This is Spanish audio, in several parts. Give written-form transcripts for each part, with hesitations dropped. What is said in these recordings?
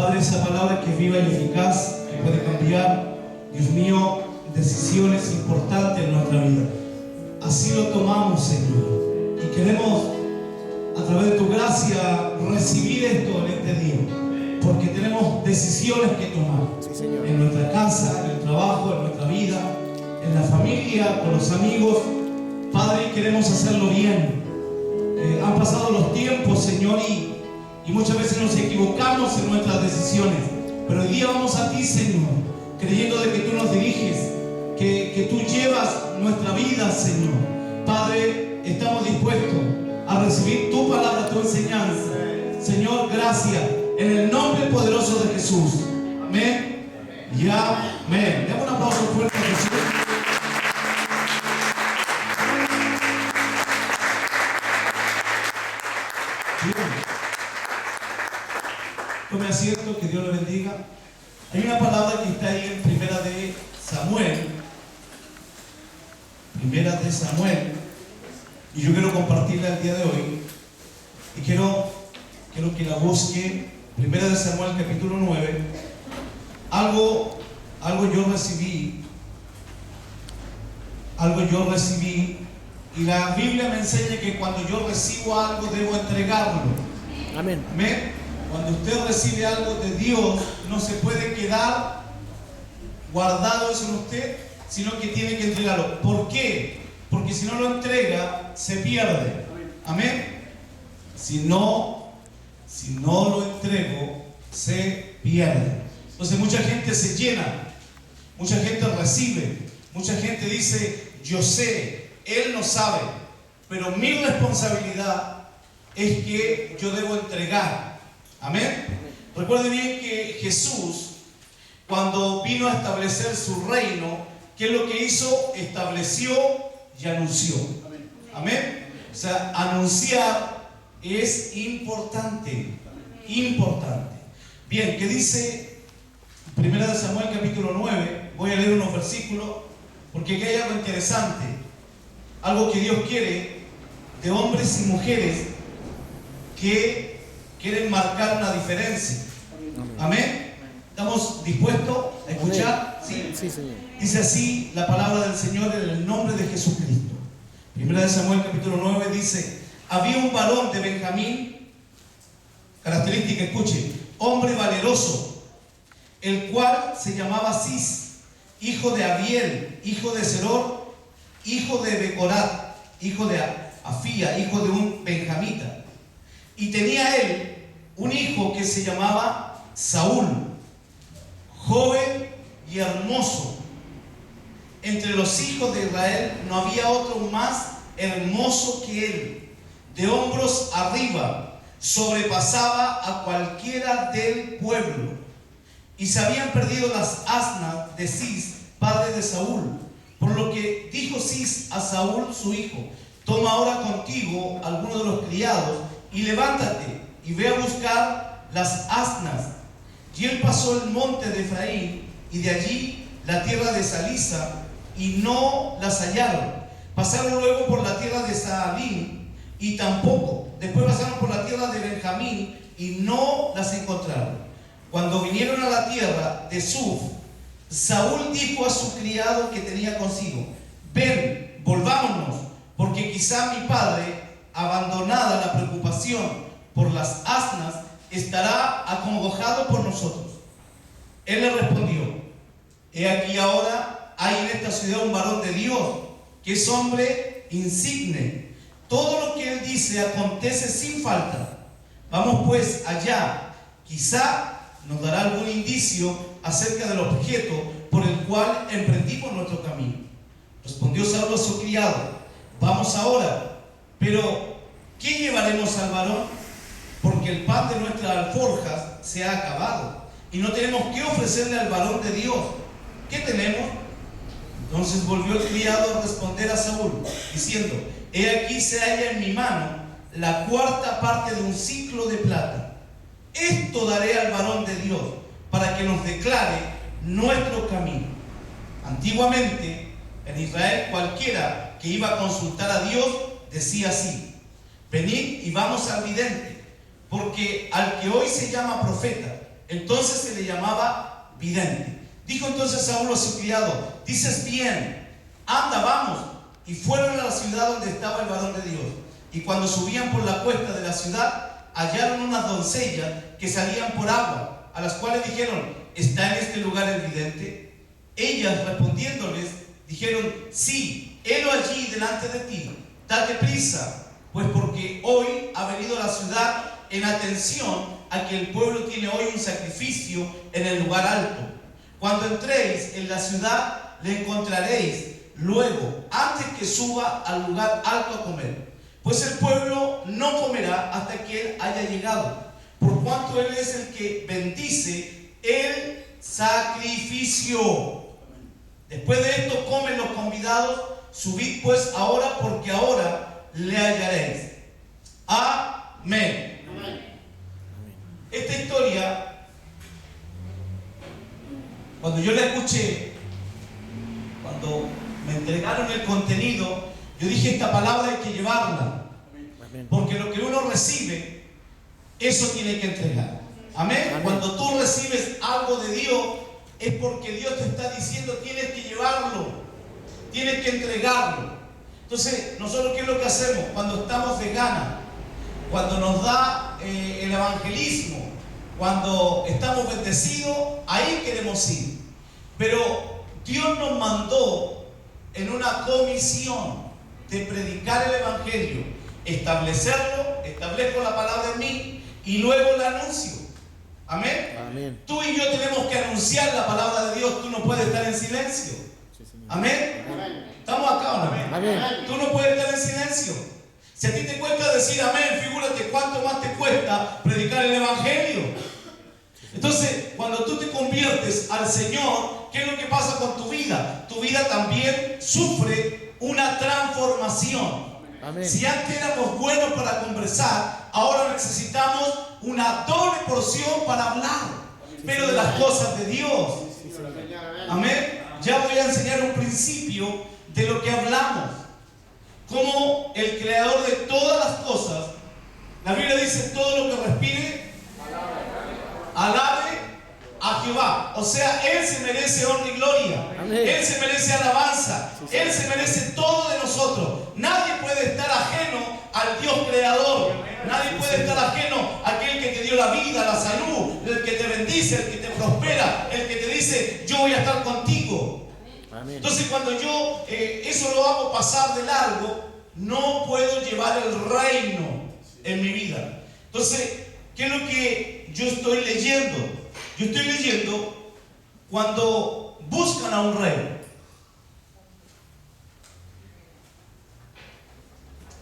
Padre, esa palabra que es viva y eficaz, que puede cambiar, Dios mío, decisiones importantes en nuestra vida. Así lo tomamos, Señor, y queremos, a través de tu gracia, recibir esto en este día, porque tenemos decisiones que tomar, en nuestra casa, en el trabajo, en nuestra vida, en la familia, con los amigos. Padre, queremos hacerlo bien. Han pasado los tiempos, Señor, y muchas veces nos equivocamos en nuestras decisiones, pero hoy día vamos a ti, Señor, creyendo de que tú nos diriges, que tú llevas nuestra vida, Señor. Padre, estamos dispuestos a recibir tu palabra, tu enseñanza. Señor, gracias, en el nombre poderoso de Jesús. Amén y amén. Demos un aplauso fuerte a Jesús. Tome asiento, que Dios le bendiga. Hay una palabra que está ahí en Primera de Samuel, y yo quiero compartirla el día de hoy, y quiero que la busque. Primera de Samuel, capítulo 9. Algo yo recibí, y la Biblia me enseña que cuando yo recibo algo debo entregarlo. Amén. Amén. Cuando usted recibe algo de Dios, no se puede quedar guardado eso en usted, sino que tiene que entregarlo. ¿Por qué? Porque si no lo entrega, se pierde. Amén. Si no lo entrego, se pierde. Entonces mucha gente se llena, mucha gente recibe, mucha gente dice, yo sé, él no sabe, pero mi responsabilidad es que yo debo entregar. Amén. Recuerde bien que Jesús, cuando vino a establecer su reino, ¿qué es lo que hizo? Estableció y anunció. Amén. O sea, anunciar es importante. Importante. Bien, ¿qué dice Primera de Samuel capítulo 9? Voy a leer unos versículos, porque aquí hay algo interesante, algo que Dios quiere de hombres y mujeres que quieren marcar una diferencia. Amén. ¿Estamos dispuestos a escuchar? Sí. Sí, Señor. Dice así la palabra del Señor en el nombre de Jesucristo. Primera de Samuel capítulo 9 dice: había un varón de Benjamín, característica, escuche, hombre valeroso, el cual se llamaba Cis, hijo de Abiel, hijo de Seror, hijo de Becorat, hijo de Afía, hijo de un benjamita. Y tenía él un hijo que se llamaba Saúl, joven y hermoso. Entre los hijos de Israel no había otro más hermoso que él. De hombros arriba sobrepasaba a cualquiera del pueblo. Y se habían perdido las asnas de Cis, padre de Saúl. Por lo que dijo Cis a Saúl su hijo: toma ahora contigo algunos de los criados y levántate y ve a buscar las asnas. Y él pasó el monte de Efraín y de allí la tierra de Salisa, y no las hallaron. Pasaron luego por la tierra de Saalín y tampoco. Después pasaron por la tierra de Benjamín y no las encontraron. Cuando vinieron a la tierra de Suf, Saúl dijo a su criado que tenía consigo: ven, volvámonos, porque quizá mi padre, abandonada la preocupación por las asnas, estará acongojado por nosotros. Él le respondió: he aquí ahora hay en esta ciudad un varón de Dios, que es hombre insigne. Todo lo que él dice acontece sin falta. Vamos pues allá, quizá nos dará algún indicio acerca del objeto por el cual emprendimos nuestro camino. Respondió Saúl a su criado: vamos ahora, pero ¿qué llevaremos al varón? Porque el pan de nuestras alforjas se ha acabado y no tenemos qué ofrecerle al varón de Dios. ¿Qué tenemos? Entonces volvió el criado a responder a Saúl, diciendo: he aquí se halla en mi mano la cuarta parte de un siclo de plata. Esto daré al varón de Dios para que nos declare nuestro camino. Antiguamente en Israel cualquiera que iba a consultar a Dios decía así: venid y vamos al vidente, porque al que hoy se llama profeta Entonces se le llamaba vidente. Dijo entonces Saúl a su criado: dices bien, anda, vamos. Y fueron a la ciudad donde estaba el varón de Dios. Y cuando subían por la cuesta de la ciudad, hallaron unas doncellas que salían por agua, a las cuales dijeron: ¿está en este lugar el vidente? Ellas respondiéndoles dijeron: sí, helo allí delante de ti, date prisa, pues porque hoy ha venido a la ciudad en atención a que el pueblo tiene hoy un sacrificio en el lugar alto. Cuando entréis en la ciudad, le encontraréis luego, antes que suba al lugar alto a comer. Pues el pueblo no comerá hasta que él haya llegado, por cuanto él es el que bendice el sacrificio. Después de esto comen los convidados. Subid pues ahora, porque ahora le hallaréis. Amén. Esta historia, cuando yo la escuché, cuando me entregaron el contenido, yo dije: esta palabra hay que llevarla, porque lo que uno recibe, eso tiene que entregar. Amén. Amén. Cuando tú recibes algo de Dios, es porque Dios te está diciendo: tienes que llevarlo, tienes que entregarlo. Entonces, nosotros, ¿qué es lo que hacemos? Cuando estamos de gana, cuando nos da el evangelismo, cuando estamos bendecidos, ahí queremos ir. Pero Dios nos mandó en una comisión de predicar el evangelio, establecerlo, establezco la palabra en mí y luego la anuncio. Amén. Amén. Tú y yo tenemos que anunciar la palabra de Dios. Tú no puedes estar en silencio. Sí, Señor. Amén. Amén. ¿Estamos acá o no? Amén. Tú no puedes estar en silencio. Si a ti te cuesta decir amén, figúrate cuánto más te cuesta predicar el evangelio. Entonces, cuando tú te conviertes al Señor, ¿qué es lo que pasa con tu vida? Tu vida también sufre una transformación. Amén. Si antes éramos buenos para conversar, ahora necesitamos una doble porción para hablar, pero de las cosas de Dios. Amén. Ya voy a enseñar un principio de lo que hablamos. Como el creador de todas las cosas, la Biblia dice: todo lo que respire, alabe a Jehová. O sea, Él se merece honra y gloria. Amén. Él se merece alabanza. Él se merece todo de nosotros. Nadie puede estar ajeno al Dios creador. Nadie puede estar ajeno a aquel que te dio la vida, la salud, el que te bendice, el que te prospera, el que te dice: yo voy a estar contigo. Amén. Entonces, cuando yo eso lo hago pasar de largo, no puedo llevar el reino en mi vida. Entonces, ¿qué es lo que yo estoy leyendo? Yo estoy leyendo cuando buscan a un rey.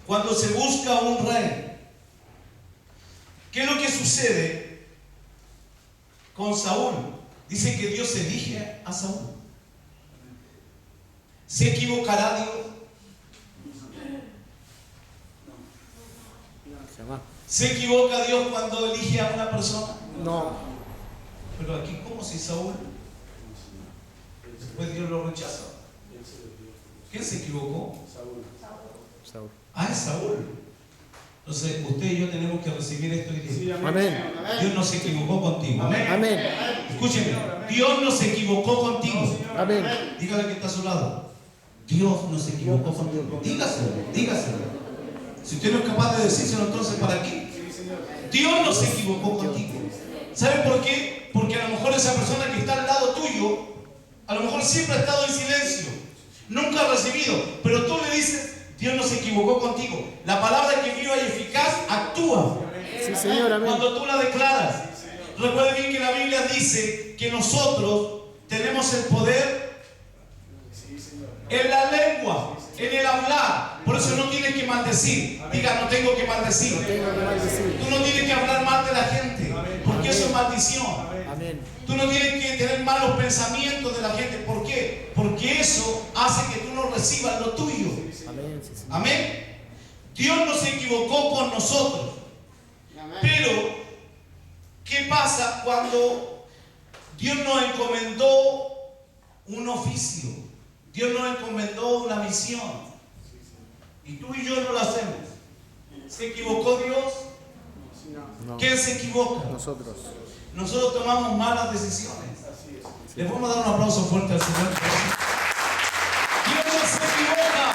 Cuando se busca a un rey, ¿qué es lo que sucede con Saúl? Dice que Dios elige a Saúl. ¿Se equivocará Dios? ¿Se equivoca Dios cuando elige a una persona? No. Pero aquí, ¿cómo si Saúl? Después Dios lo rechaza. ¿Quién se equivocó? Saúl. Ah, es Saúl. Entonces, usted y yo tenemos que recibir esto y decir: Amén. Dios no se equivocó contigo. Amén. Amén. Escúcheme, Dios no se equivocó contigo. Amén. Dígale que está a su lado: Dios no se equivocó contigo. Dígaselo, dígaselo. Si usted no es capaz de decírselo, entonces ¿para qué? Dios no se equivocó contigo. ¿Sabe por qué? Porque a lo mejor esa persona que está al lado tuyo, a lo mejor siempre ha estado en silencio, nunca ha recibido, pero tú le dices: Dios no se equivocó contigo. La palabra que viva y eficaz actúa. Sí, Señor. Amén. Cuando tú la declaras. Recuerde bien que la Biblia dice que nosotros tenemos el poder en la lengua, en el hablar. Por eso no tienes que maldecir. Diga: no tengo que maldecir. Tengo que maldecir. Tú no tienes que hablar mal de la gente, porque eso es maldición. Amén. Tú no tienes que tener malos pensamientos de la gente. ¿Por qué? Porque eso hace que tú no recibas lo tuyo. Amén. Sí, Señor. Amén. Dios no se equivocó con nosotros. Pero, ¿qué pasa cuando Dios nos encomendó un oficio? Dios nos encomendó una misión. Y tú y yo no lo hacemos. ¿Se equivocó Dios? No. ¿Quién se equivoca? Nosotros. nosotros tomamos malas decisiones. Le podemos dar un aplauso fuerte al Señor. Dios no se equivoca.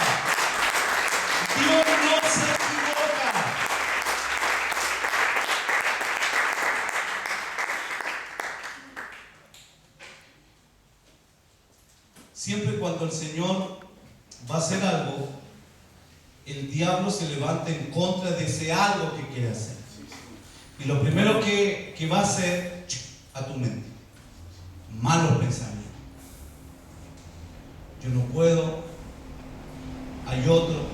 Dios no se equivoca. Siempre cuando el Señor va a hacer algo, el diablo se levanta en contra de ese algo que quiere hacer. Y lo primero que va a hacer a tu mente, malos pensamientos. Yo no puedo, hay otro.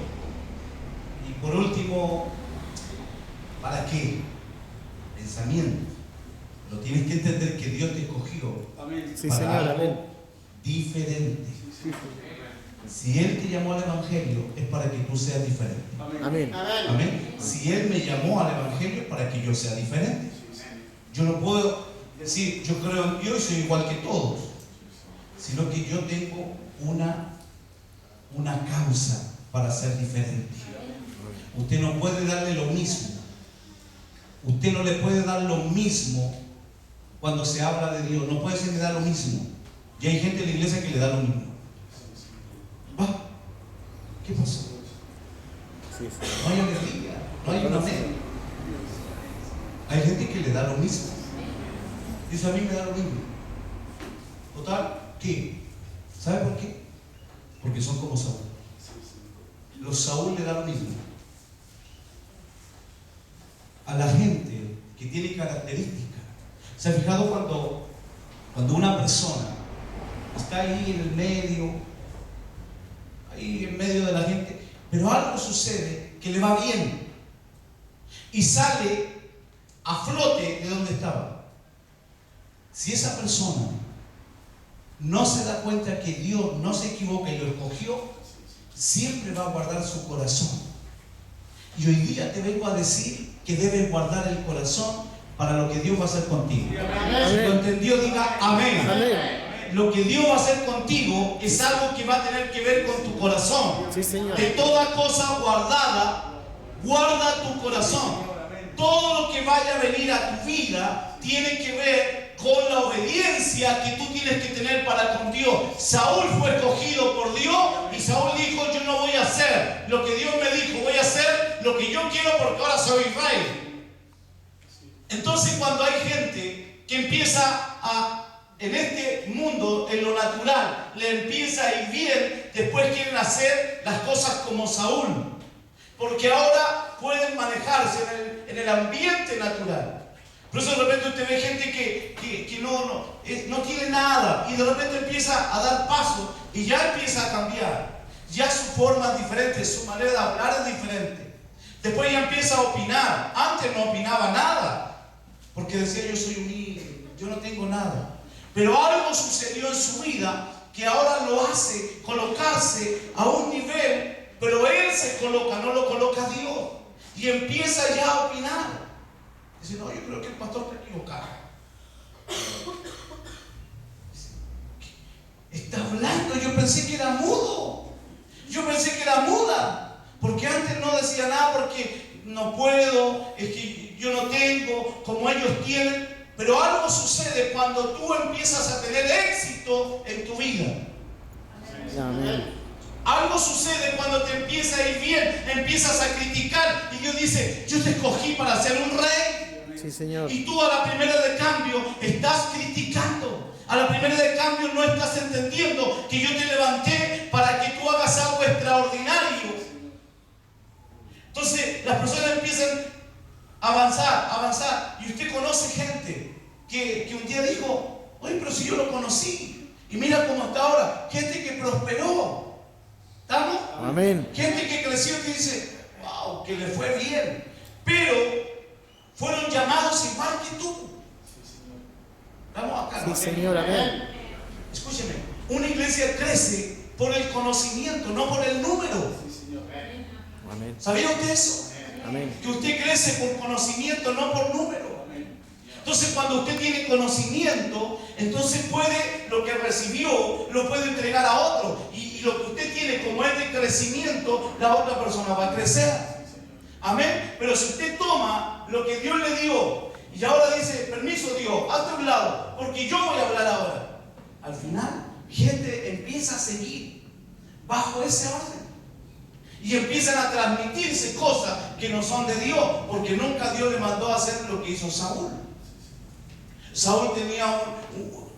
Y por último, ¿para qué? Pensamiento. Pero tienes que entender que Dios te escogió Sí, para Señor, algo amén. diferente. Si Él te llamó al Evangelio, es para que tú seas diferente. Amén. Amén. Si Él me llamó al Evangelio, es para que yo sea diferente. Yo no puedo decir, yo creo en Dios y soy igual que todos, sino que yo tengo una causa para ser diferente. Usted no puede darle lo mismo. Usted no le puede dar lo mismo cuando se habla de Dios. No puede ser que le da lo mismo. Y hay gente en la iglesia que le da lo mismo. ¿Va? ¿Qué pasó? Sí, sí. No hay alegría, no hay una meta. Hay gente que le da lo mismo. Dice, a mí me da lo mismo. Total, ¿qué? ¿Sabe por qué? Porque son como Saúl. Los Saúl le da lo mismo. A la gente que tiene características. ¿Se ha fijado cuando una persona está ahí en el medio, ahí en medio de la gente, pero algo sucede que le va bien y sale a flote de donde estaba? Si esa persona no se da cuenta que Dios no se equivoca y lo escogió, siempre va a guardar su corazón. Y hoy día te vengo a decir que debes guardar el corazón para lo que Dios va a hacer contigo. Si lo entendió, diga amén. Amén. Lo que Dios va a hacer contigo es algo que va a tener que ver con tu corazón. Sí, Señor. De toda cosa guardada, guarda tu corazón. Todo lo que vaya a venir a tu vida tiene que ver con la obediencia que tú tienes que tener para con Dios. Saúl fue escogido por Dios y Saúl dijo, yo no voy a hacer lo que Dios me dijo, voy a hacer lo que yo quiero porque ahora soy Israel. Entonces cuando hay gente que empieza en este mundo, en lo natural, le empieza a ir bien, después quieren hacer las cosas como Saúl, porque ahora pueden manejarse en el ambiente natural. Por eso de repente usted ve gente que no tiene nada y de repente empieza a dar pasos y ya empieza a cambiar. Ya su forma es diferente, su manera de hablar es diferente. Después ya empieza a opinar. Antes no opinaba nada porque decía, yo soy humilde, yo no tengo nada. Pero algo sucedió en su vida que ahora lo hace colocarse a un nivel, pero él se coloca, no lo coloca Dios. Y empieza ya a opinar. Dice, no, yo creo que el pastor está equivocado. Está hablando, yo pensé que era mudo. Yo pensé que era muda. Porque antes no decía nada porque no puedo, es que yo no tengo como ellos tienen. Pero algo sucede cuando tú empiezas a tener éxito en tu vida. Amén. Algo sucede cuando te empieza a ir bien, empiezas a criticar y Dios dice, yo te escogí para ser un rey. Sí, Señor. Y tú a la primera de cambio estás criticando. A la primera de cambio no estás entendiendo que yo te levanté para que tú hagas algo extraordinario. Entonces las personas empiezan a avanzar. Y usted conoce gente que un día dijo, oye, pero si yo lo conocí. Y mira cómo está ahora. Gente que prosperó. ¿Estamos? Amén. Gente que creció que dice, wow, que le fue bien. Pero fueron llamados igual que tú. ¿Estamos acá? Sí, Señor, amén. Escúcheme, una iglesia crece por el conocimiento, no por el número. Amén. ¿Sabía usted eso? Amén. Que usted crece por conocimiento, no por número. Entonces cuando usted tiene conocimiento, entonces puede, lo que recibió, lo puede entregar a otro. Y lo que usted tiene como es de crecimiento, la otra persona va a crecer. Amén. Pero si usted toma lo que Dios le dio Y ahora dice, permiso Dios, hazte a un lado, porque yo voy a hablar ahora. Al final, gente empieza a seguir bajo ese orden. Y empiezan a transmitirse cosas que no son de Dios, porque nunca Dios le mandó a hacer lo que hizo Saúl. Saúl tenía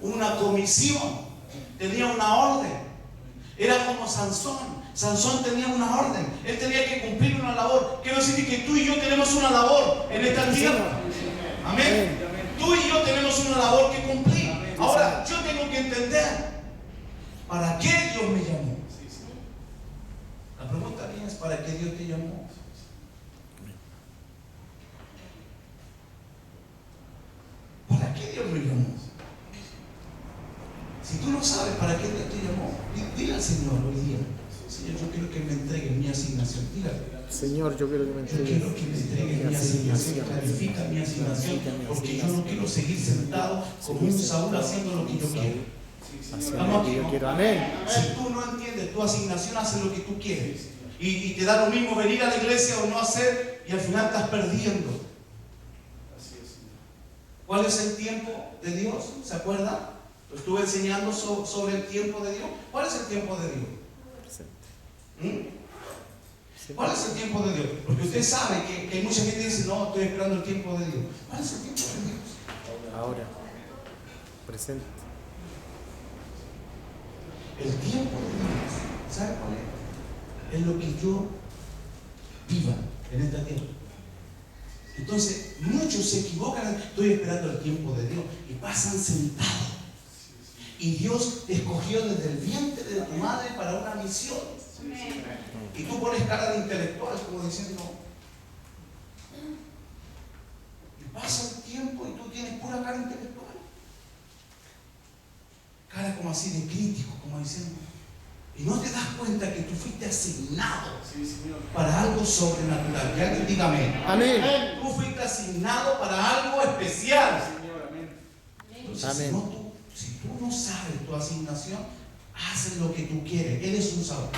una comisión, tenía una orden. Era como Sansón. Sansón tenía una orden. Él tenía que cumplir una labor. Quiero decir que tú y yo tenemos una labor en esta tierra. Amén. Tú y yo tenemos una labor que cumplir. Ahora, yo tengo que entender para qué Dios me llamó. La pregunta mía es: ¿para qué Dios te llamó? ¿Para qué Dios me llamó? Si tú no sabes para qué Dios te llamó, dile al Señor hoy día: Señor, yo quiero que me entregue mi asignación. Dígale: Señor, yo quiero que me entregues. Yo quiero que me entregue mi asignación. Clarifica mi asignación, porque yo no quiero seguir sentado como un Saúl haciendo lo que yo quiero. Haciendo lo que yo quiero. Amén. Si tú no entiendes tu asignación, haces lo que tú quieres. Y te da lo mismo venir a la iglesia o no hacer, y al final estás perdiendo. ¿Cuál es el tiempo de Dios? ¿Se acuerdan? Lo estuve enseñando sobre el tiempo de Dios. ¿Cuál es el tiempo de Dios? ¿Cuál es el tiempo de Dios? Porque usted sabe que hay mucha gente que dice: no, estoy esperando el tiempo de Dios. ¿Cuál es el tiempo de Dios? Ahora. Presente. El tiempo de Dios, ¿sabe cuál es? Es lo que yo viva en esta tierra. Entonces, muchos se equivocan: estoy esperando el tiempo de Dios, y pasan sentados. Y Dios te escogió desde el vientre de tu madre para una misión. Y tú pones cara de intelectual, como diciendo, y pasa el tiempo y tú tienes pura cara intelectual. Cara como así de crítico, como diciendo, y no te das cuenta que tú fuiste asignado para algo sobrenatural. Que alguien diga amén. Amén. Tú fuiste asignado para algo especial. Entonces, Amén. Si tú no sabes tu asignación, haces lo que tú quieres. Eres un Saúl.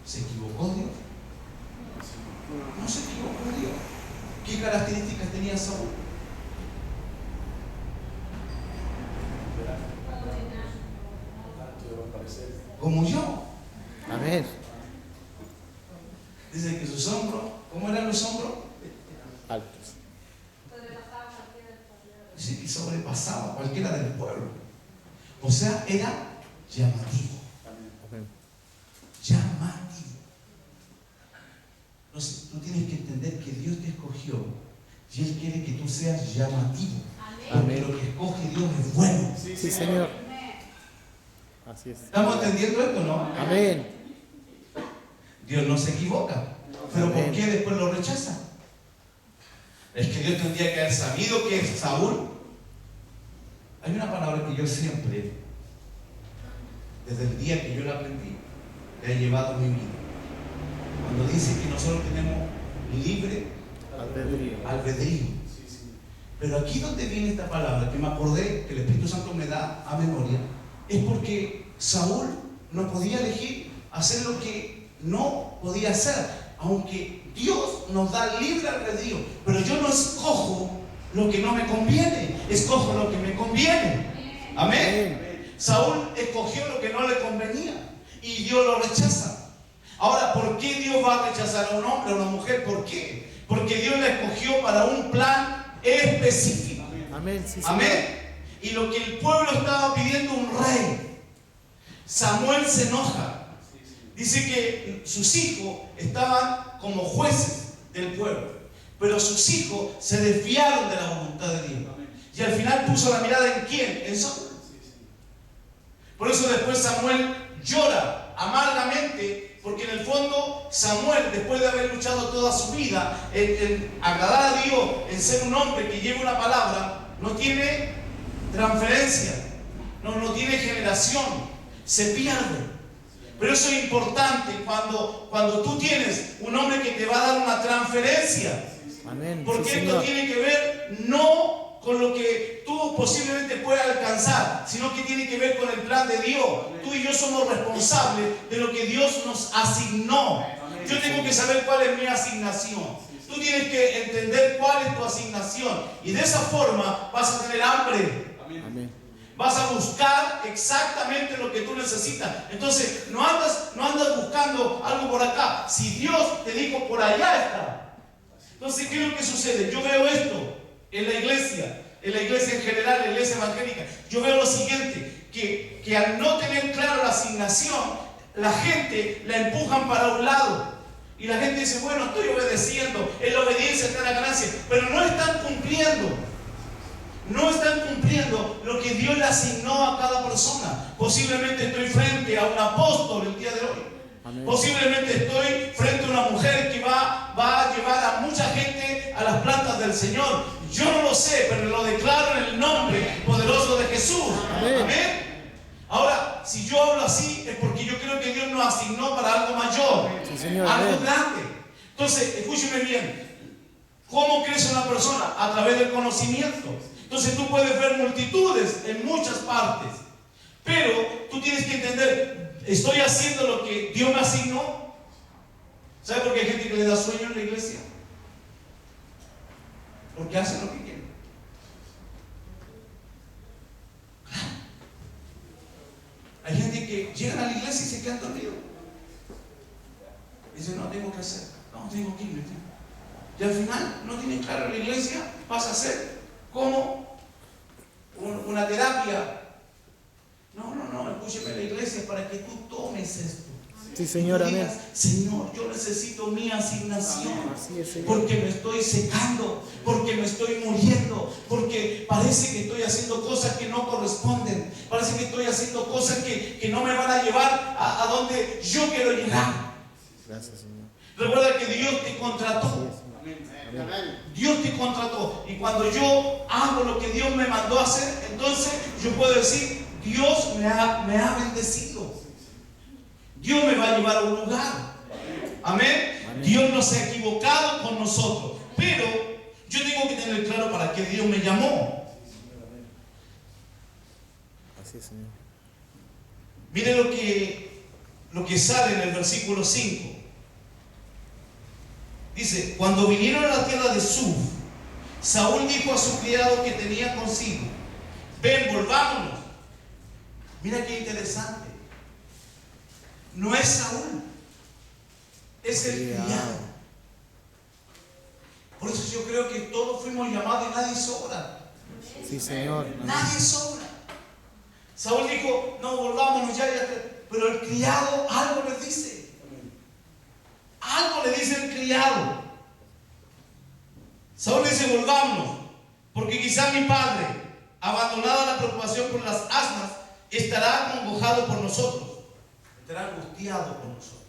¿Se equivocó Dios? No se equivocó Dios. ¿Qué características tenía Saúl? Como yo. Amén. Dice que sus hombros, ¿cómo eran los hombros? Altos. Dice que sobrepasaba a cualquiera del pueblo. O sea, era llamativo. Amén. Llamativo. Entonces, tú tienes que entender que Dios te escogió y Él quiere que tú seas llamativo. Porque lo que escoge Dios es bueno. Sí, Señor. Así es. ¿Estamos entendiendo esto, no? Amén. Dios no se equivoca. Pero ¿por qué después lo rechaza? Es que Dios tendría que haber sabido que es Saúl. Hay una palabra que yo siempre, desde el día que yo la aprendí, le he llevado a mi vida. Cuando dice que nosotros tenemos libre albedrío. Pero aquí donde viene esta palabra, que me acordé que el Espíritu Santo me da a memoria, es porque Saúl no podía elegir hacer lo que no podía hacer, aunque Dios nos da libre albedrío. Pero yo no escojo lo que no me conviene, escojo lo que me conviene. Amén. Saúl escogió lo que no le convenía y Dios lo rechaza. Ahora, ¿por qué Dios va a rechazar a un hombre o a una mujer? ¿Por qué? Porque Dios la escogió para un plan específico. Amén. Sí, Amén. Y lo que el pueblo estaba pidiendo, un rey. Samuel se enoja. Dice que sus hijos estaban como jueces del pueblo, pero sus hijos se desviaron de la voluntad de Dios. Y al final puso la mirada ¿en quién? En Saúl. Por eso después Samuel llora amargamente, porque en el fondo Samuel, después de haber luchado toda su vida en agradar a Dios, en ser un hombre que lleva una palabra, no tiene transferencia, no tiene generación, se pierde. Pero eso es importante cuando tú tienes un hombre que te va a dar una transferencia. Amén. Porque Sí, esto Señor. tiene que ver no con lo que tú posiblemente puedas alcanzar, sino que tiene que ver con el plan de Dios. Tú y yo somos responsables de lo que Dios nos asignó. Yo tengo que saber cuál es mi asignación. Tú tienes que entender cuál es tu asignación. Y de esa forma vas a tener hambre. Amén. Vas a buscar exactamente lo que tú necesitas. Entonces, no andas buscando algo por acá. Si Dios te dijo por allá está. Entonces, ¿qué es lo que sucede? Yo veo esto en la iglesia en general, en la iglesia evangélica. Yo veo lo siguiente, que al no tener claro la asignación, la gente la empujan para un lado. Y la gente dice, bueno, estoy obedeciendo, en la obediencia está la ganancia, pero no están cumpliendo. No están cumpliendo lo que Dios le asignó a cada persona. Posiblemente estoy frente a un apóstol el día de hoy. Amén. Posiblemente estoy frente a una mujer que va a llevar a mucha gente a las plantas del Señor. Yo no lo sé, pero lo declaro en el nombre poderoso de Jesús. Amén. Amén. Ahora, si yo hablo así, es porque yo creo que Dios nos asignó para algo mayor, Sí, Señor. algo Amén. grande. Entonces, escúcheme bien. ¿Cómo crece una persona? A través del conocimiento. Entonces tú puedes ver multitudes en muchas partes, pero tú tienes que entender, ¿estoy haciendo lo que Dios me asignó? ¿Sabe por qué hay gente que le da sueño en la iglesia? Porque hacen lo que quieren. Hay gente que llegan a la iglesia y se quedan dormidos. Dicen, no, tengo que hacer, no, tengo que irme. Y al final no tienen claro la iglesia, pasa a ser como una terapia. No, escúcheme, la iglesia es para que tú tomes esto. Sí, Señor. Y tú Amén. digas, Señor, yo necesito mi asignación. Así es, Señor. Porque me estoy secando, porque me estoy muriendo, porque parece que estoy haciendo cosas que no corresponden, parece que estoy haciendo cosas que no me van a llevar a donde yo quiero llegar. Gracias, Señor. Recuerda que Dios te contrató. Amén. Dios te contrató. Y cuando yo hago lo que Dios me mandó a hacer, entonces yo puedo decir, Dios me ha bendecido. Dios me va a llevar a un lugar. Amén. Amén. Dios no se ha equivocado con nosotros. Pero yo tengo que tener claro para qué Dios me llamó. Así es, Señor. Mire lo que sale en el versículo 5. Dice, cuando vinieron a la tierra de Suf, Saúl dijo a su criado que tenía consigo, ven, volvámonos. Mira qué interesante. No es Saúl, es el criado. Por eso yo creo que todos fuimos llamados y nadie sobra. Sí, Señor. Amén. Nadie sobra. Saúl dijo, no, volvámonos ya. Pero el criado algo le dice. Algo le dice el criado. Saúl dice, volvámonos, porque quizá mi padre, abandonada la preocupación por las asnas, estará acongojado por nosotros, estará angustiado por nosotros.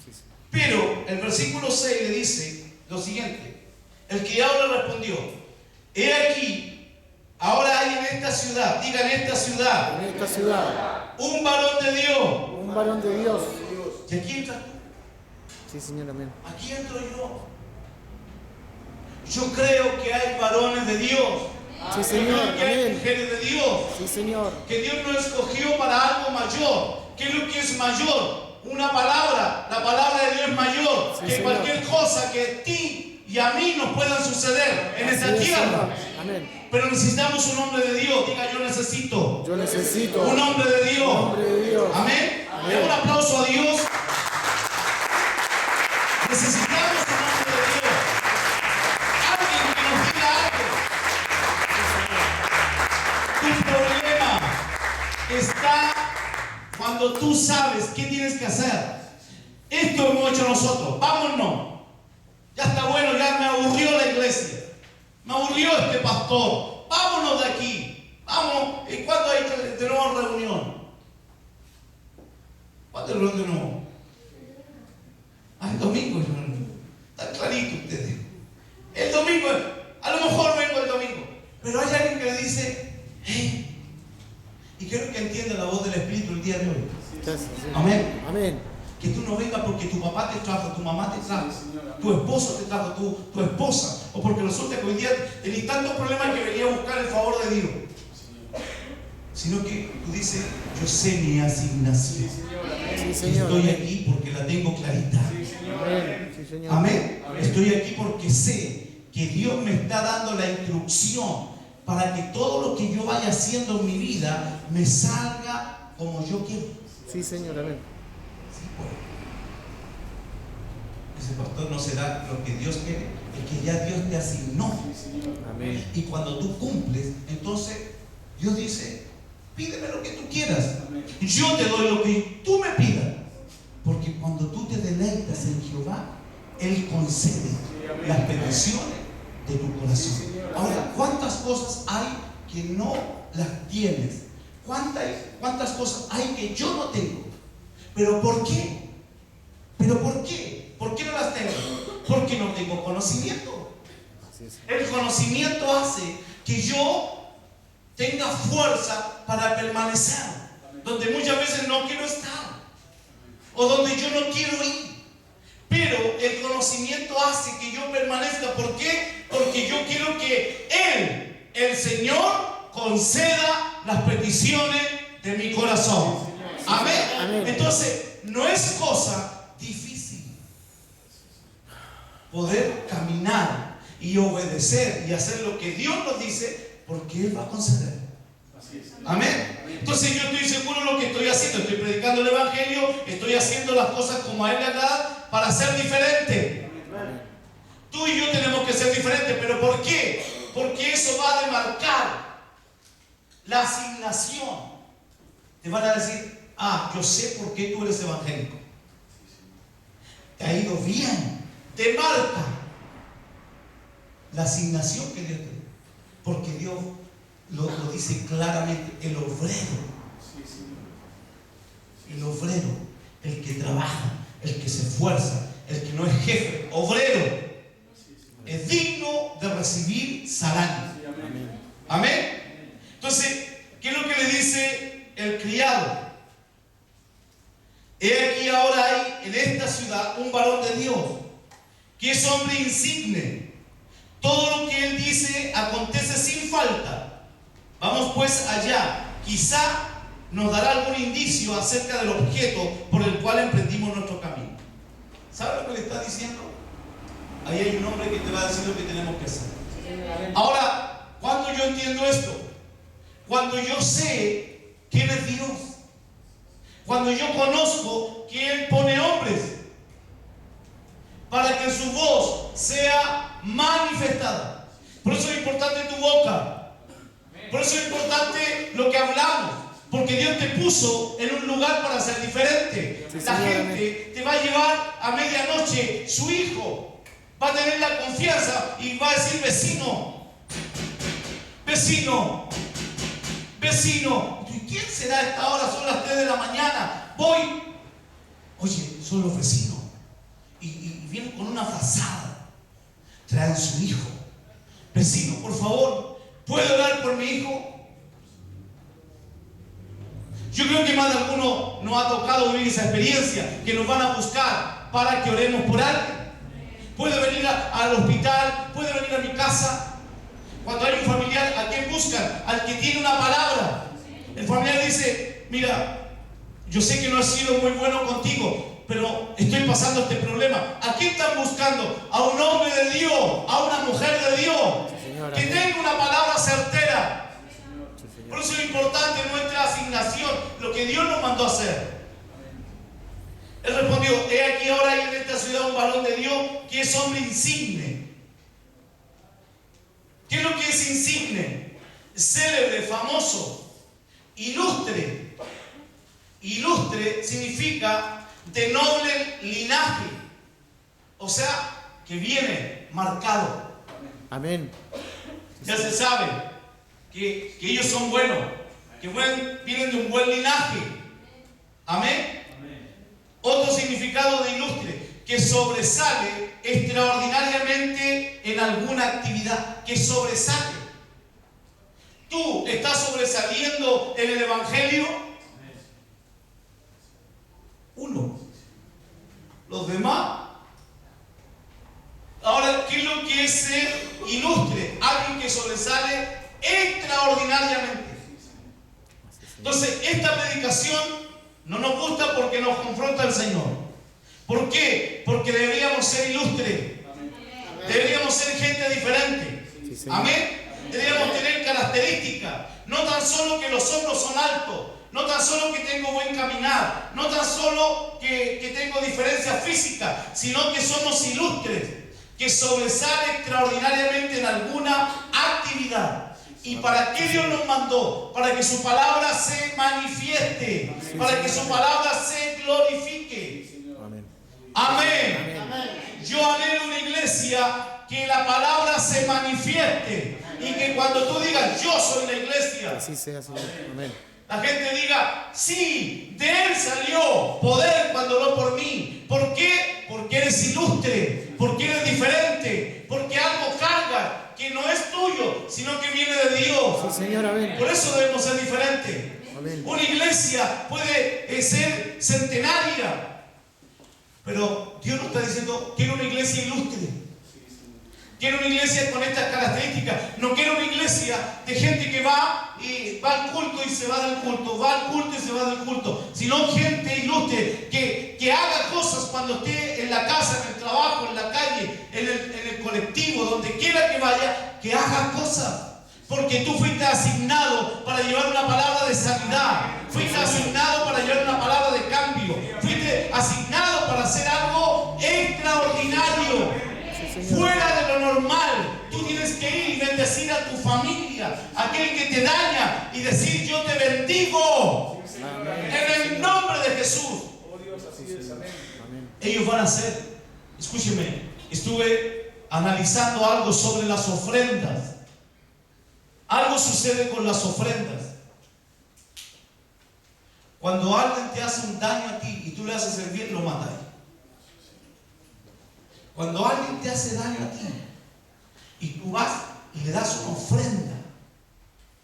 Sí, sí. Pero el versículo 6 le dice lo siguiente. El criado le respondió, he aquí, ahora hay en esta ciudad, diga en esta ciudad, En esta ciudad, un varón de Dios. un varón de Dios. Y aquí entras tú, Sí, Señor. Amén. aquí entro yo. Yo creo que hay varones de Dios. Sí, Yo Señor. creo que hay Amén. mujeres de Dios. Sí, Señor. Que Dios nos escogió para algo mayor. ¿Qué es lo que es mayor? Una palabra. La palabra de Dios es mayor Sí, que Señor. cualquier cosa que a ti y a mí nos puedan suceder en Así esta es, tierra. Señor. Amén. Pero necesitamos un hombre de Dios. Diga, yo necesito Yo necesito un hombre de Dios. un hombre de Dios. Amén. Amén. Demos un aplauso a Dios. Necesitamos un hombre de Dios. Alguien que nos diga algo. Tu problema está cuando tú sabes qué tienes que hacer. Esto hemos hecho nosotros. Vámonos. Ya está bueno, ya me aburrió la iglesia. Me aburrió este pastor. Vámonos de aquí. Vamos. ¿Y cuándo hay de nuevo reunión? ¿Cuándo hay reunión de nuevo? El domingo. Está clarito ustedes. El domingo, a lo mejor vengo el domingo. Pero hay alguien que le dice, hey. Y quiero que entienda la voz del Espíritu el día de hoy. Gracias, Señor. Amén. Amén. Que tú no vengas porque tu papá te trajo, tu mamá te trajo, tu esposo te trajo, tu esposa, o porque resulta que hoy día tenés tantos problemas que venía a buscar el favor de Dios. Sino que tú dices, yo sé mi asignación. Sí, Señor. Estoy Amén. aquí porque la tengo clarita. Amén. Sí, Señor. Amén. Estoy aquí porque sé que Dios me está dando la instrucción para que todo lo que yo vaya haciendo en mi vida me salga como yo quiero. Sí, Señor. Amén. Sí, pues. Ese pastor no será lo que Dios quiere, es que ya Dios te asignó. Amén. Y cuando tú cumples, entonces Dios dice, pídeme lo que tú quieras. Yo te doy lo que tú me pidas. Porque cuando tú te deleitas en Jehová, Él concede las peticiones de tu corazón. Ahora, ¿cuántas cosas hay que no las tienes? ¿Cuántas cosas hay que yo no tengo? ¿Pero por qué? ¿Pero por qué? ¿Por qué no las tengo? Porque no tengo conocimiento. El conocimiento hace que yo tenga fuerza para permanecer donde muchas veces no quiero estar o donde yo no quiero ir. Pero el conocimiento hace que yo permanezca. ¿Por qué? Porque yo quiero que Él, el Señor, conceda las peticiones de mi corazón. Amén. Amén. Entonces, no es cosa difícil poder caminar y obedecer y hacer lo que Dios nos dice, porque Él va a conceder. Amén. Entonces yo estoy seguro de lo que estoy haciendo. Estoy predicando el Evangelio, estoy haciendo las cosas como a Él le agrada para ser diferente. Tú y yo tenemos que ser diferentes. ¿Pero por qué? Porque eso va a demarcar la asignación. Te van a decir, yo sé por qué tú eres evangélico. Te ha ido bien. Te marca la asignación que Dios te dio. Porque Dios lo dice claramente, el obrero, el que trabaja, el que se esfuerza, el que no es jefe, obrero, es digno de recibir salario. Amén. Entonces, ¿qué es lo que le dice el criado? He aquí ahora hay en esta ciudad un varón de Dios, que es hombre insigne. Todo lo que él dice acontece sin falta. Vamos pues allá, quizá nos dará algún indicio acerca del objeto por el cual emprendimos nuestro camino. ¿Sabe lo que le está diciendo? Ahí hay un hombre que te va a decir lo que tenemos que hacer. Ahora, ¿cuándo yo entiendo esto? Cuando yo sé que Él es Dios. Cuando yo conozco que Él pone hombres para que su voz sea manifestada. Por eso es importante tu boca. Por eso es importante lo que hablamos, porque Dios te puso en un lugar para ser diferente. Sí, la Señor, gente te va a llevar a medianoche, su hijo va a tener la confianza y va a decir, vecino, ¿y quién será a esta hora? Son las 3 de la mañana, voy. Oye, son los vecinos y vienen con una frazada, traen su hijo. Vecino, por favor, ¿puede orar por mi hijo? Yo creo que más de alguno nos ha tocado vivir esa experiencia, que nos van a buscar para que oremos por alguien. Puede venir al hospital, puede venir a mi casa. Cuando hay un familiar, ¿a quién buscan? Al que tiene una palabra. El familiar dice, mira, yo sé que no he sido muy bueno contigo, pero estoy pasando este problema. ¿A quién están buscando? A un hombre de Dios, a una mujer de Dios, que tenga una palabra certera. Por eso es importante nuestra asignación, lo que Dios nos mandó a hacer. Él respondió, he aquí ahora hay en esta ciudad un varón de Dios que es hombre insigne. ¿Qué es lo que es insigne? Célebre, famoso, ilustre. Ilustre significa de noble linaje. O sea, que viene marcado. Amén. Ya se sabe que ellos son buenos, que vienen de un buen linaje. Amén. Otro significado de ilustre, que sobresale extraordinariamente en alguna actividad, que sobresale. ¿Tú estás sobresaliendo en el Evangelio? Uno. Los demás. Ahora, ¿qué es lo que es ser ilustre? Alguien que sobresale extraordinariamente. Entonces, esta predicación no nos gusta porque nos confronta el Señor. ¿Por qué? Porque deberíamos ser ilustres. Deberíamos ser gente diferente. Sí, Señor. Amén. Deberíamos tener características. No tan solo que los hombros son altos. No tan solo que tengo buen caminar. No tan solo que tengo diferencias físicas. Sino que somos ilustres. Que sobresale extraordinariamente en alguna actividad. ¿Y para qué Dios nos mandó? Para que su palabra se manifieste. Para que su palabra se glorifique. Amén. Amén. Yo anhelo una iglesia que la palabra se manifieste. Y que cuando tú digas, yo soy la iglesia, Así sea, Señor. Amén. la gente diga, sí, de él salió poder cuando no por mí. ¿Por qué? Porque eres ilustre, porque eres diferente, porque algo carga que no es tuyo, sino que viene de Dios. Sí, Señor. Amén. Por eso debemos ser diferentes. Amén. Una iglesia puede ser centenaria, pero Dios nos está diciendo, quiero una iglesia ilustre. Quiero una iglesia con estas características. No quiero una iglesia de gente que va al culto y se va del culto, va al culto y se va del culto, sino gente ilustre que haga cosas cuando esté en la casa, en el trabajo, en la calle, en el colectivo, donde quiera que vaya, que haga cosas. Porque tú fuiste asignado para llevar una palabra de sanidad, fuiste asignado para llevar una palabra de cambio, fuiste asignado para hacer algo extraordinario. Fuera de lo normal, tú tienes que ir y bendecir a tu familia, aquel que te daña, y decir, yo te bendigo en el nombre de Jesús. Ellos van a hacer, escúcheme, estuve analizando algo sobre las ofrendas. Algo sucede con las ofrendas. Cuando alguien te hace un daño a ti y tú le haces el bien, lo matas. Cuando alguien te hace daño a ti y tú vas y le das una ofrenda,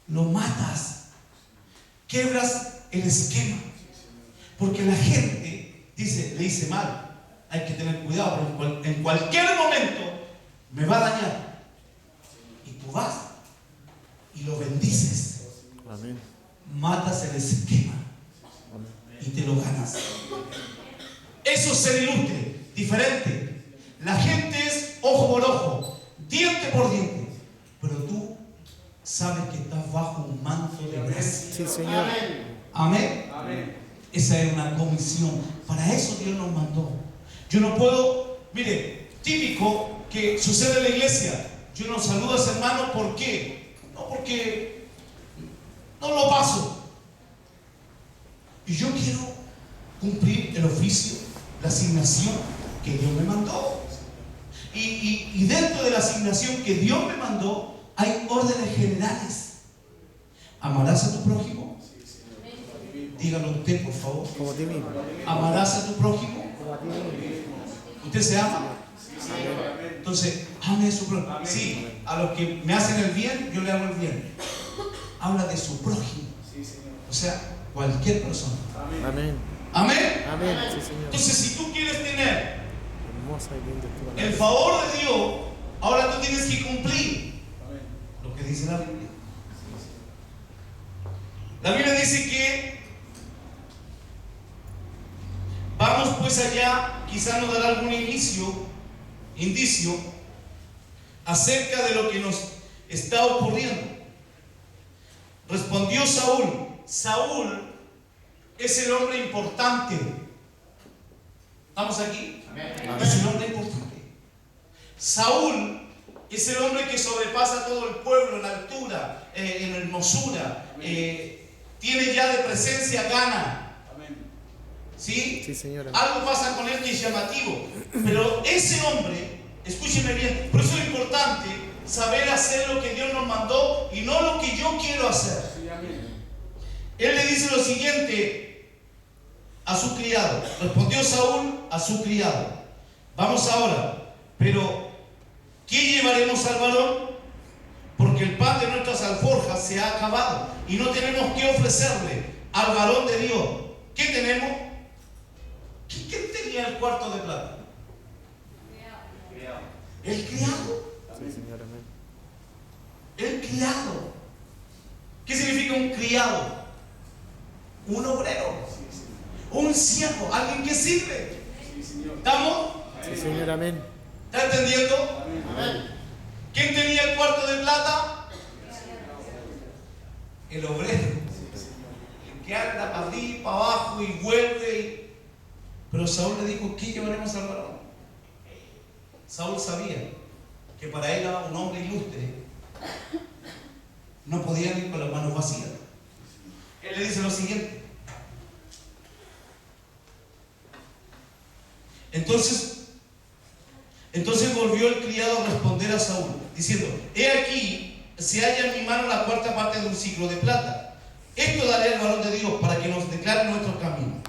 lo matas, quebras el esquema. Porque la gente dice, le hice mal, hay que tener cuidado, porque en cualquier momento me va a dañar. Y tú vas y lo bendices. Amén. Matas el esquema y te lo ganas. Eso es ser ilustre, diferente. La gente es ojo por ojo, diente por diente, pero tú sabes que estás bajo un manto de gracia. Sí, Señor. Amén. Amén. Esa es una comisión. Para eso Dios nos mandó. Yo no puedo, mire, típico que sucede en la iglesia. Yo no saludo a ese hermano, ¿por qué? No, porque no lo paso. Y yo quiero cumplir el oficio, la asignación que Dios me mandó. Y dentro de la asignación que Dios me mandó, hay órdenes generales. ¿Amarás a tu prójimo? Dígalo usted, por favor. Como a ti mismo. ¿Amarás a tu prójimo? Como a ti mismo. ¿Usted se ama? Entonces, ame a su prójimo. Sí, a los que me hacen el bien, yo le hago el bien. Habla de su prójimo. O sea, cualquier persona. Amén. Amén. Amén. Sí, Señor. Entonces, si tú quieres tener Hermosa y linda es tu palabra. el favor de Dios, ahora tú tienes que cumplir lo que dice la Biblia. La Biblia dice que vamos pues allá, quizás nos dará algún indicio acerca de lo que nos está ocurriendo. Respondió Saúl. Saúl es el hombre importante. ¿Estamos aquí? Es el hombre importante. Saúl es el hombre que sobrepasa a todo el pueblo en altura, en hermosura. Tiene ya de presencia gana. ¿Sí? Sí, Señor. Algo pasa con él que es llamativo. Pero ese hombre, escúcheme bien, por eso es importante saber hacer lo que Dios nos mandó y no lo que yo quiero hacer. Él le dice lo siguiente a su criado. Respondió Saúl a su criado: vamos ahora, pero ¿qué llevaremos al varón? Porque el pan de nuestras alforjas se ha acabado y no tenemos que ofrecerle al varón de Dios. ¿Qué tenemos? ¿Quién tenía el cuarto de plata? El criado. Sí, Señor. Amén. El criado. ¿Qué significa un criado? Un obrero, un siervo, alguien que sirve. ¿Estamos? Sí, Señor, amén. ¿Está entendiendo? Amén. ¿Quién tenía el cuarto de plata? El obrero. El que anda para arriba y para abajo y vuelve. Pero Saúl le dijo: ¿qué llevaremos al varón? Saúl sabía que para él, un hombre ilustre, no podía ir con las manos vacías. Él le dice lo siguiente. Entonces volvió el criado a responder a Saúl, diciendo: he aquí, se halla en mi mano la cuarta parte de un siclo de plata. Esto daré al varón de Dios para que nos declare nuestro camino.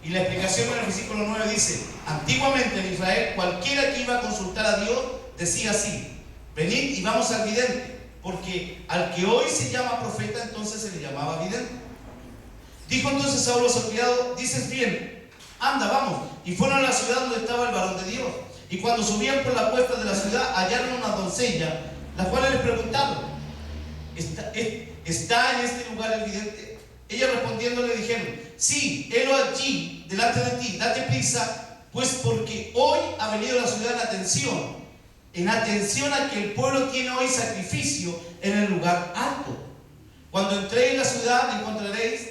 Y la explicación en el versículo 9 dice: antiguamente en Israel, cualquiera que iba a consultar a Dios decía así: venid y vamos al vidente, porque al que hoy se llama profeta, entonces se le llamaba vidente. Dijo entonces Saúl a su criado: dices bien, anda, vamos. Y fueron a la ciudad donde estaba el varón de Dios. Y cuando subían por la cuesta de la ciudad, hallaron una doncella, la cual les preguntaron: ¿está en este lugar el vidente? Ella respondiendo le dijeron: sí, helo allí delante de ti, date prisa, pues porque hoy ha venido a la ciudad en atención a que el pueblo tiene hoy sacrificio en el lugar alto. Cuando entréis en la ciudad encontraréis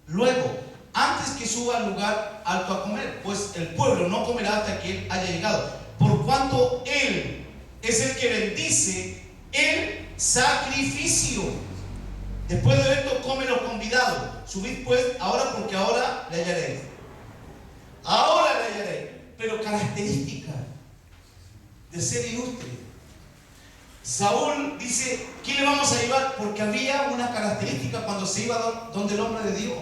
luego, antes que suba al lugar alto a comer, pues el pueblo no comerá hasta que él haya llegado, por cuanto él es el que bendice el sacrificio. Después de esto comen los convidados. Subid pues ahora, porque ahora le hallaréis. Ahora le hallaréis. Pero característica de ser ilustre. Saúl dice: ¿qué le vamos a llevar? Porque había una característica cuando se iba donde el hombre de Dios.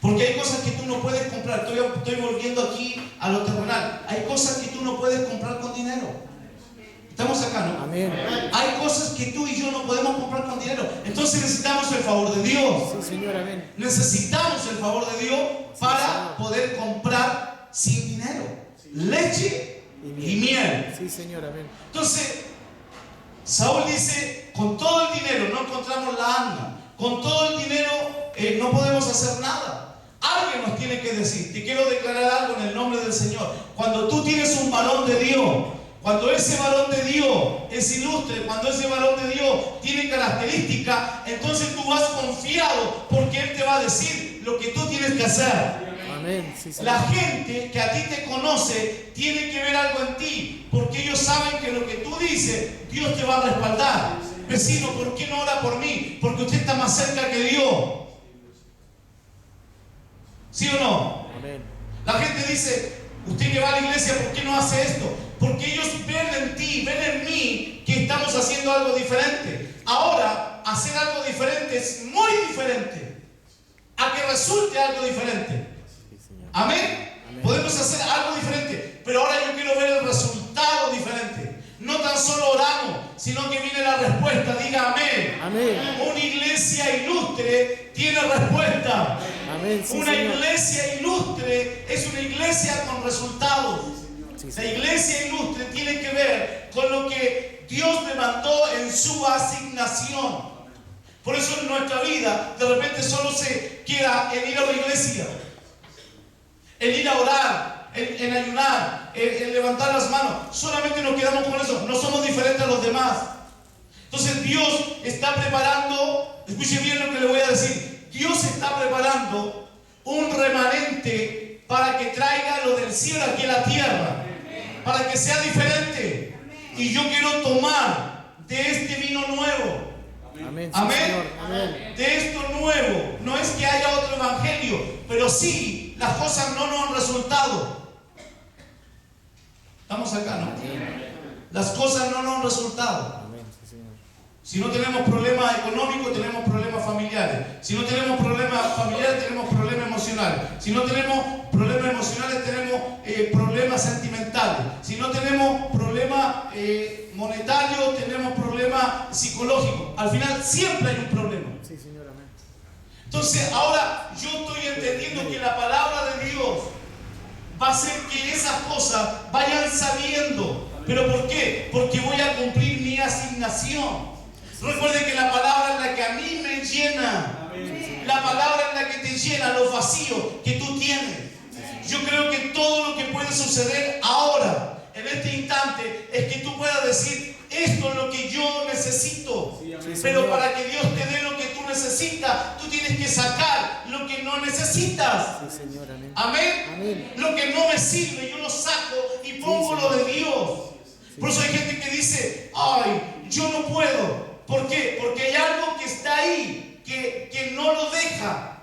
Porque hay cosas que tú no puedes comprar. Estoy volviendo aquí a lo terrenal. Hay cosas que tú no puedes comprar con dinero. Estamos acá, ¿no? Amén. Hay cosas que tú y yo no podemos comprar con dinero. Entonces necesitamos el favor de Dios. Sí, Señor, amén. Necesitamos el favor de Dios para poder comprar sin dinero leche y miel. Sí, Señor, amén. Entonces, Saúl dice: con todo el dinero no encontramos la alma. Con todo el dinero no podemos hacer nada. Alguien nos tiene que decir. Te quiero declarar algo en el nombre del Señor. Cuando tú tienes un varón de Dios, cuando ese varón de Dios es ilustre, cuando ese varón de Dios tiene características, entonces tú vas confiado, porque Él te va a decir lo que tú tienes que hacer. Amén. Sí, Señor. La gente que a ti te conoce tiene que ver algo en ti, porque ellos saben que lo que tú dices, Dios te va a respaldar. Vecino, ¿por qué no ora por mí? Porque usted está más cerca que Dios. ¿Sí o no? Amén. La gente dice: usted que va a la iglesia, ¿por qué no hace esto? Porque ellos ven en ti, ven en mí que estamos haciendo algo diferente. Ahora, hacer algo diferente es muy diferente a que resulte algo diferente. Sí, Señor. ¿Amén? Amén. Podemos hacer algo diferente, pero ahora yo quiero ver el resultado diferente. No tan solo oramos, sino que viene la respuesta. Diga amén. Amén. Una iglesia ilustre tiene respuesta. Amén. Sí, Una Señor. iglesia ilustre es una iglesia con resultados. Sí, La Señor. iglesia ilustre tiene que ver con lo que Dios me mandó en su asignación. Por eso en nuestra vida de repente solo se queda en ir a la iglesia, en ir a orar, en ayunar, en levantar las manos. Solamente nos quedamos con eso. No somos diferentes a los demás. Entonces Dios está preparando, escuche bien lo que le voy a decir. Dios está preparando un remanente para que traiga lo del cielo aquí a la tierra, para que sea diferente. Y yo quiero tomar de este vino nuevo. Amén. Sí, Amén. Señor. Amén. De esto nuevo. No es que haya otro evangelio, pero sí, las cosas no nos han resultado. Estamos acá, ¿no? Las cosas no nos han resultado. Amén. Sí, Señor. Si no tenemos problemas económicos, tenemos problemas familiares. Si no tenemos problemas familiares, tenemos problemas emocionales. Si no tenemos problemas emocionales, tenemos problemas sentimentales. Si no tenemos problemas monetarios, tenemos problemas psicológicos. Al final siempre hay un problema. Sí, Señor. Amén. Entonces ahora yo estoy entendiendo que la palabra de Dios va a hacer que esas cosas vayan saliendo. ¿Pero por qué? Porque voy a cumplir mi asignación. Recuerde que la palabra es la que a mí me llena. La palabra es la que te llena los vacíos que tú tienes. Yo creo que todo lo que puede suceder ahora, en este instante, es que tú puedas decir: esto es lo que yo necesito. Pero para que Dios te dé lo que tú necesitas, tú tienes que sacar lo que no necesitas. Sí, Señor, amén. Amén. Amén. Lo que no me sirve, yo lo saco y pongo lo de Dios. Por eso hay gente que dice: ay, yo no puedo. ¿Por qué? Porque hay algo que está ahí, que no lo deja.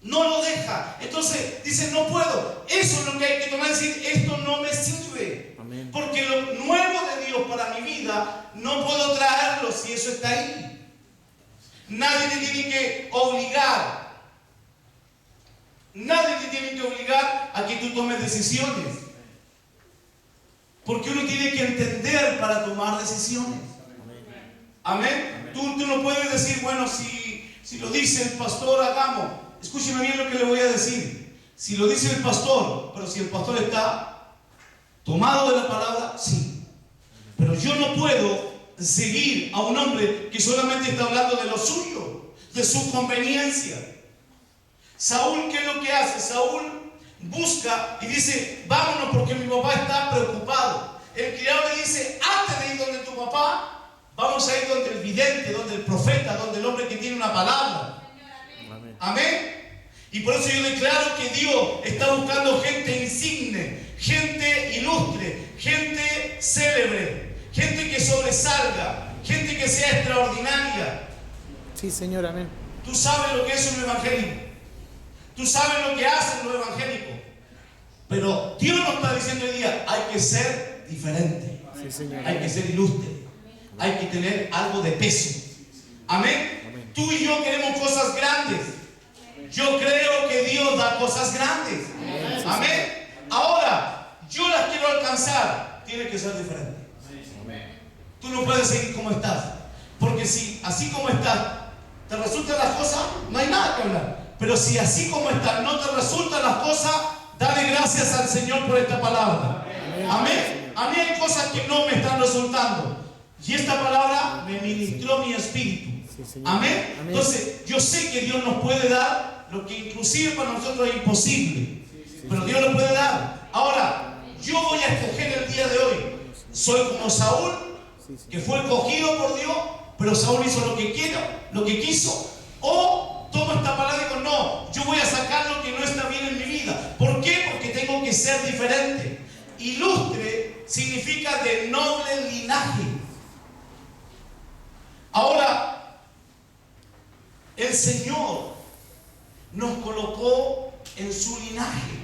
No lo deja. Entonces dice: no puedo. Eso es lo que hay que tomar y decir: esto no me sirve. Amén. Porque lo nuevo de Dios para mi vida no puedo traerlo si eso está ahí. Nadie te tiene que obligar. Nadie te tiene que obligar a que tú tomes decisiones. Porque uno tiene que entender para tomar decisiones. Amén. Tú no puedes decir: bueno, si lo dice el pastor, hagamos. Escúcheme bien lo que le voy a decir. Si lo dice el pastor, pero si el pastor está tomado de la palabra, sí. Pero yo no puedo seguir a un hombre que solamente está hablando de lo suyo, de su conveniencia. Saúl, ¿qué es lo que hace? Saúl busca y dice: vámonos porque mi papá está preocupado. El criado le dice: antes de ir donde tu papá, vamos a ir donde el vidente, donde el profeta, donde el hombre que tiene una palabra. Amén. Amén. Y por eso yo declaro que Dios está buscando gente insigne, gente ilustre, gente célebre, gente que sobresalga, gente que sea extraordinaria. Sí, Señor, amén. Tú sabes lo que es un evangélico. Tú sabes lo que hacen los evangélicos. Pero Dios nos está diciendo hoy día: hay que ser diferente. Sí, Señor. Hay que ser ilustre. Hay que tener algo de peso. Amén. Amén. Tú y yo queremos cosas grandes. Yo creo que Dios da cosas grandes. Amén. Ahora, yo las quiero alcanzar. Tiene que ser diferente. Tú no puedes seguir como estás. Porque si así como estás te resultan las cosas, no hay nada que hablar. Pero si así como estás no te resultan las cosas, dale gracias al Señor por esta palabra. Amén. A mí hay cosas que no me están resultando. Y esta palabra me ministró mi espíritu. Sí, Señor. Amén. Amén. Entonces, yo sé que Dios nos puede dar lo que inclusive para nosotros es imposible. Pero Dios lo puede dar. Ahora, yo voy a escoger el día de hoy. Soy como Saúl, que fue escogido por Dios, pero Saúl hizo lo que quiso, lo que quiso. O tomo esta palabra y digo: no, yo voy a sacar lo que no está bien en mi vida. ¿Por qué? Porque tengo que ser diferente. Ilustre significa de noble linaje. Ahora, el Señor nos colocó en su linaje.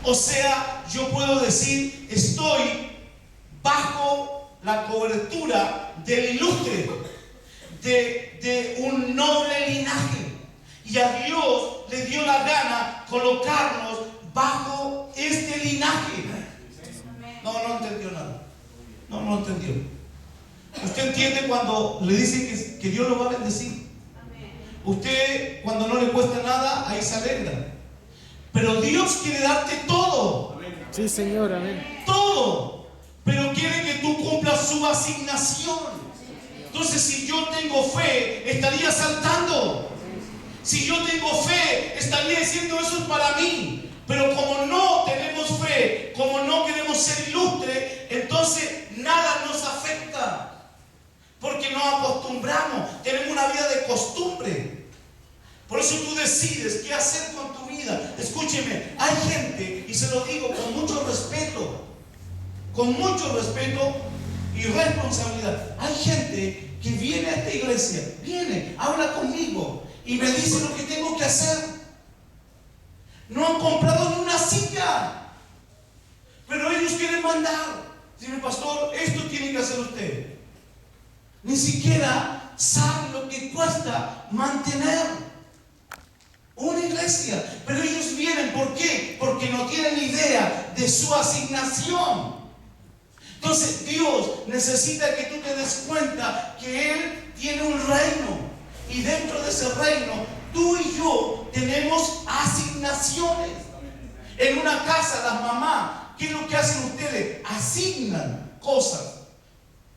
O sea, yo puedo decir: estoy bajo la cobertura del ilustre, de un noble linaje. Y a Dios le dio la gana colocarnos bajo este linaje. No entendió nada. No entendió. Usted entiende cuando le dicen que Dios lo va a bendecir. Usted, cuando no le cuesta nada, ahí se alegra. Pero Dios quiere darte todo. Sí, Señor, amén. Todo. Pero quiere que tú cumplas su asignación. Entonces, si yo tengo fe, estaría saltando. Si yo tengo fe, estaría diciendo: eso es para mí. Pero como no tenemos fe, como no queremos ser ilustres, entonces nada nos afecta. Porque nos acostumbramos, tenemos una vida de costumbre. Por eso tú decides qué hacer con tu vida. Escúcheme, hay gente, y se lo digo con mucho respeto y responsabilidad. Hay gente que viene a esta iglesia, habla conmigo y me dice lo que tengo que hacer. No han comprado ni una silla, pero ellos quieren mandar. Dicen: pastor, esto tiene que hacer usted. Ni siquiera saben lo que cuesta mantener una iglesia. Pero ellos vienen, ¿por qué? Porque no tienen idea de su asignación. Entonces Dios necesita que tú te des cuenta que Él tiene un reino. Y dentro de ese reino, tú y yo tenemos asignaciones. En una casa, las mamás, ¿qué es lo que hacen ustedes? Asignan cosas.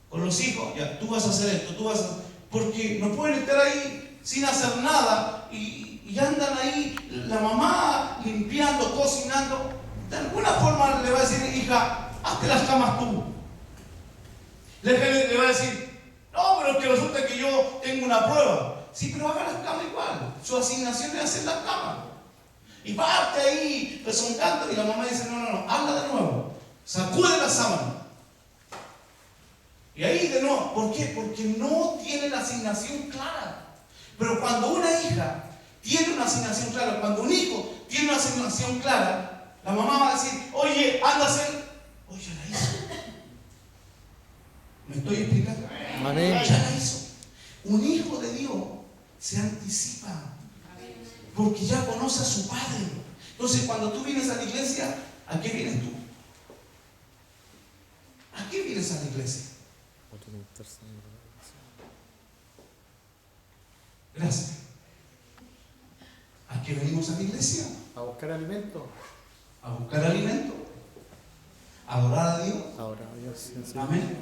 Con los hijos: ya, tú vas a hacer esto, tú vas a... Porque no pueden estar ahí sin hacer nada y y andan ahí, la mamá limpiando, cocinando. De alguna forma le va a decir, hija, hazte las camas tú. Le va a decir, no, pero es que resulta que yo tengo una prueba. Sí, pero haga las camas igual. Su asignación es hacer las camas. Y parte ahí rezongando y la mamá dice, no, hazla de nuevo. Sacude la sábana. Y ahí de nuevo, ¿por qué? Porque no tiene la asignación clara. Pero cuando una hija tiene una asignación clara, cuando un hijo tiene una asignación clara, la mamá va a decir, oye, anda a hacer. Oye, ya la hizo. ¿Me estoy explicando? Amén. Ya la hizo. Un hijo de Dios se anticipa porque ya conoce a su padre. Entonces, cuando tú vienes a la iglesia, ¿a qué vienes tú? ¿A qué vienes a la iglesia? Gracias. ¿A qué venimos a la iglesia? A buscar alimento. A buscar alimento. A adorar a Dios. Ahora, Dios. Amén.